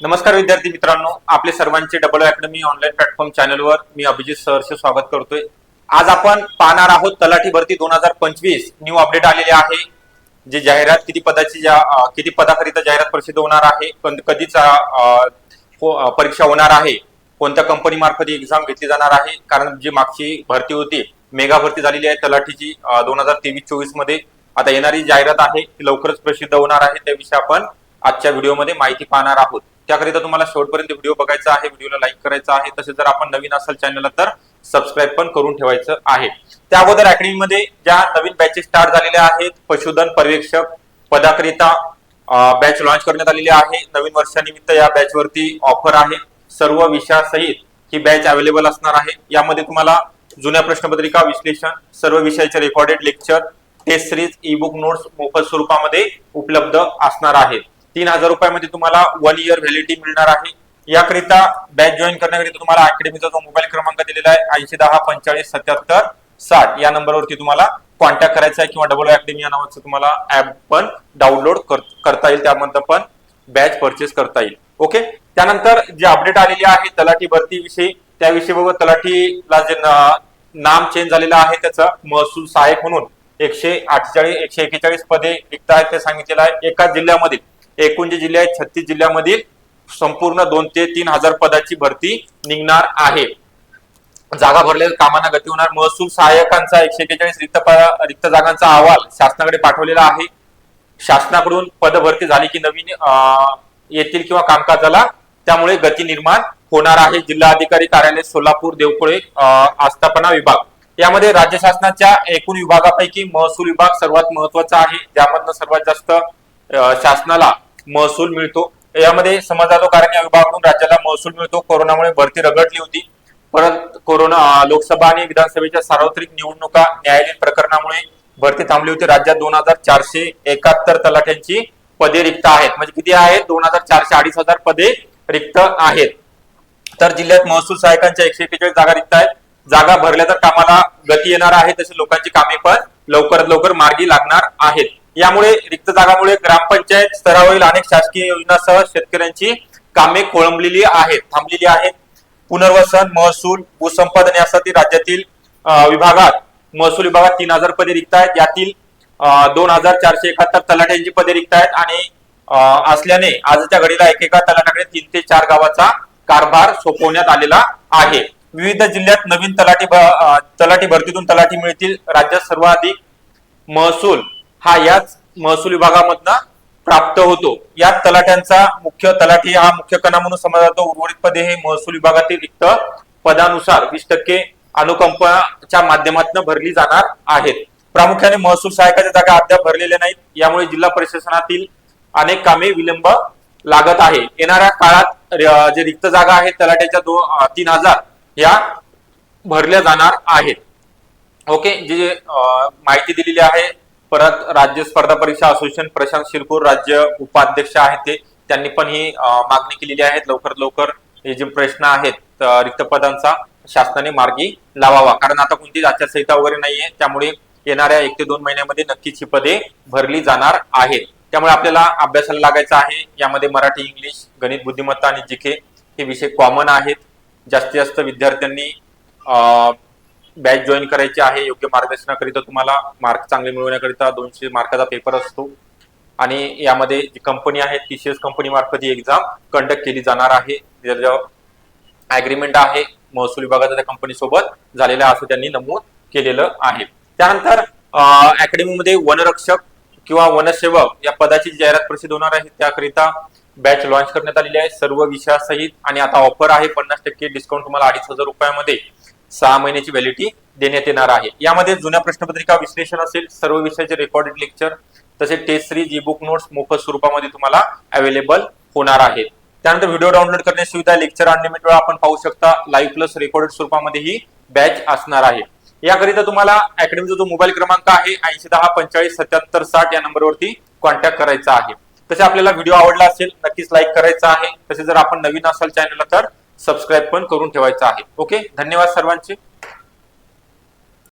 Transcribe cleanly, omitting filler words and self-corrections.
नमस्कार विद्यार्थी मित्रांनो, आपले सर्वांचे डबल अकॅडमी ऑनलाईन प्लॅटफॉर्म चॅनलवर मी अभिजित सरचे स्वागत करतोय। आज आपण पाहणार आहोत तलाठी भरती 2025 न्यू अपडेट आलेले आहे। जे जाहिरात किती पदाकरिता जाहिरात प्रसिद्ध होणार आहे, कधीच परीक्षा होणार आहे, कोणत्या कंपनी मार्फत एक्झाम घेतली जाणार आहे। कारण जी मागची भरती होती मेगा भरती झालेली आहे तलाठीची 2023-24 मध्ये, आता येणारी जाहिरात आहे ती लवकरच प्रसिद्ध होणार आहे। त्याविषयी आपण आजच्या व्हिडिओमध्ये माहिती पाहणार आहोत। त्याकरिता तुम्हाला शेवटपर्यंत व्हिडिओ बघायचा आहे, व्हिडिओला लाईक करायचा आहे, तसेच जर आपण नवीन असाल चॅनलला तर सबस्क्राइब पण करून ठेवायचं आहे। त्या अगोदर अकॅडमीमध्ये ज्या नवीन बॅचेस स्टार्ट झालेल्या आहेत, पशुधन पर्यवेक्षक पदाकरिता बॅच लॉन्च करण्यात आलेली आहे। नवीन वर्षानिमित्त या बॅच वरती ऑफर आहे, सर्व विषयासहित ही बॅच अवेलेबल असणार आहे। यामध्ये तुम्हाला जुन्या प्रश्नपत्रिका विश्लेषण, सर्व विषयाचे recorded lecture, test series, ebook notes मोफत स्वरूपामध्ये उपलब्ध असणार आहेत। 3000 रुपयामध्ये तुम्हाला 1 इयर व्हॅलिडिटी मिळणार आहे। याकरिता बॅच जॉईन करण्याकरिता तुम्हाला अकॅडमीचा जो मोबाईल क्रमांक दिलेला आहे 8010457760 या नंबरवरती तुम्हाला कॉन्टॅक्ट करायचा आहे, किंवा डबल अकॅडमी या नावाचं तुम्हाला ऍप पण डाउनलोड करता येईल, त्यामध्ये पण बॅच परचेस करता येईल। ओके, त्यानंतर जे अपडेट आलेली आहे तलाठी भरती विषयी, त्याविषयी बघा, तलाठीला जे नाम चेंज झालेलं आहे त्याचं महसूल सहाय्यक म्हणून 141 पदे रिक्त आहेत ते सांगितलेलं आहे। एकाच जिल्ह्यामध्ये एकूण जे जिल्हे आहेत 36 जिल्ह्यामधील संपूर्ण 2 ते 3 हजार पदाची भरती निघणार आहे। जागा भरलेल्या कामांना गती होणार। महसूल सहाय्यकांचा 141 रिक्त जागांचा अहवाल शासनाकडे पाठवलेला आहे। शासनाकडून पद भरती झाली की नवीन येतील किंवा कामकाजाला त्यामुळे गती निर्माण होणार आहे। जिल्हा अधिकारी कार्यालय सोलापूर देवखोळे आस्थापना विभाग, यामध्ये राज्य शासनाच्या एकूण विभागापैकी महसूल विभाग सर्वात महत्वाचा आहे, ज्यामधून सर्वात जास्त शासनाला महसूल मिळतो। यामध्ये समाजातो कारण या विभागातून राज्याला महसूल मिळतो। कोरोनामुळे भरती रगडली होती, परत लोकसभा आणि विधानसभेच्या सार्वत्रिक निवडणुका, न्यायालयीन प्रकरणामुळे भरती थांबली होती। राज्यात 2471 तलाठ्यांची पदे रिक्त आहेत। म्हणजे किती आहेत? 2400, 2500 पदे रिक्त आहेत। तर जिल्ह्यात महसूल सहायकांच्या 141 जागा रिक्त आहेत। जागा भरल्या तर कामाला गती येणार आहे, तसे लोकांची कामे पण लवकरात लवकर मार्गी लागणार आहेत। यामुळे रिक्त जागामुळे ग्रामपंचायत स्तरावरील अनेक शासकीय योजनांसह शेतकऱ्यांची कामे खोळंबलेली आहेत, थांबलेली आहेत। पुनर्वसन, महसूल, भूसंपादन यासाठी राज्यातील विभागात महसूल विभागात 3000 पदे रिक्त आहेत। यातील 2471 तलाठ्यांची पदे रिक्त आहेत आणि असल्याने आजच्या घडीला एकेका तलाठ्याकडे 3 ते 4 गावाचा कारभार सोपवण्यात आलेला आहे। विविध जिल्ह्यात नवीन तलाठी भरतीतून तलाठी मिळतील। राज्यात सर्वाधिक महसूल हा याच महसूल विभागामधनं प्राप्त होतो। यात तलाठ्यांचा मुख्य तलाठी हा मुख्य कणा म्हणून समजला जातो। उर्वरित पदे हे महसूल विभागातील रिक्त पदानुसार 20% अनुकंपाच्या माध्यमातून भरली जाणार आहेत। प्रामुख्याने महसूल सहायकाच्या जागा अद्याप भरलेल्या नाहीत, यामुळे जिल्हा प्रशासनातील अनेक कामे विलंब लागत आहे। येणाऱ्या काळात जे रिक्त जागा आहेत तलाठ्याच्या 3000 या भरल्या जाणार आहेत। ओके, जे माहिती दिलेली आहे। परत राज्य स्पर्धा परीक्षा असोसिएशन प्रशांत शिरपूर राज्य उपाध्यक्ष आहेत त्यांनी पण ही मागणी केलेली आहे, लवकरात लवकर हे जे प्रश्न आहेत रिक्त पदांचा शासनाने मार्गी लावावा। कारण आता कोणतीच आचारसंहिता वगैरे नाहीये, त्यामुळे येणाऱ्या 1 ते 2 महिन्यामध्ये नक्कीच ही पदे भरली जाणार आहेत। त्यामुळे आपल्याला अभ्यासाला लागायचं आहे। यामध्ये मराठी, इंग्लिश, गणित, बुद्धिमत्ता आणि जीके हे विषय कॉमन आहेत। जास्तीत जास्त विद्यार्थ्यांनी बॅच जॉईन करायची आहे। योग्य मार्गदर्शनाकरिता तुम्हाला मार्क चांगले मिळवण्याकरिता 200 मार्काचा पेपर असतो आणि यामध्ये जी कंपनी आहे TCS कंपनी मार्फत ही एक्झाम कंडक्ट केली जाणार आहे। अग्रीमेंट आहे महसूल विभागाचा त्या कंपनी सोबत झालेला असं त्यांनी नमूद केलेलं आहे। त्यानंतर अकॅडमीमध्ये वनरक्षक किंवा वनसेवक या पदाची जाहिरात प्रसिद्ध होणार आहे, त्याकरिता बॅच लॉन्च करण्यात आलेली आहे सर्व विषयासहित। आणि आता ऑफर आहे 50% डिस्काउंट, तुम्हाला 2500 रुपयामध्ये 6 महिन्याची व्हॅलिडिटी देण्यात येणार आहे। यामध्ये जुन्या प्रश्नपत्रिका विश्लेषण असेल, सर्व विषयाचे रेकॉर्डेड लेक्चर, तसेच test series, ebook notes मोफत स्वरूपामध्ये तुम्हाला अवेलेबल होणार आहेत। त्यानंतर व्हिडिओ डाउनलोड करण्याची सुविधा, लेक्चर अनलिमिटेड वेळा आपण पाहू शकता, लाईव्ह प्लस रेकॉर्डेड स्वरूपामध्ये ही बॅच असणार आहे। याकरिता तुम्हाला अकॅडमीचा जो मोबाईल क्रमांक आहे 8010457760 या नंबरवरती कॉन्टॅक्ट करायचा आहे। तसे आपल्याला व्हिडिओ आवडला असेल नक्कीच लाईक करायचा आहे, तसे जर आपण नवीन असाल चॅनलला तर सबस्क्राइब पण करून ठेवायचं आहे। ओके, धन्यवाद सर्वांचे।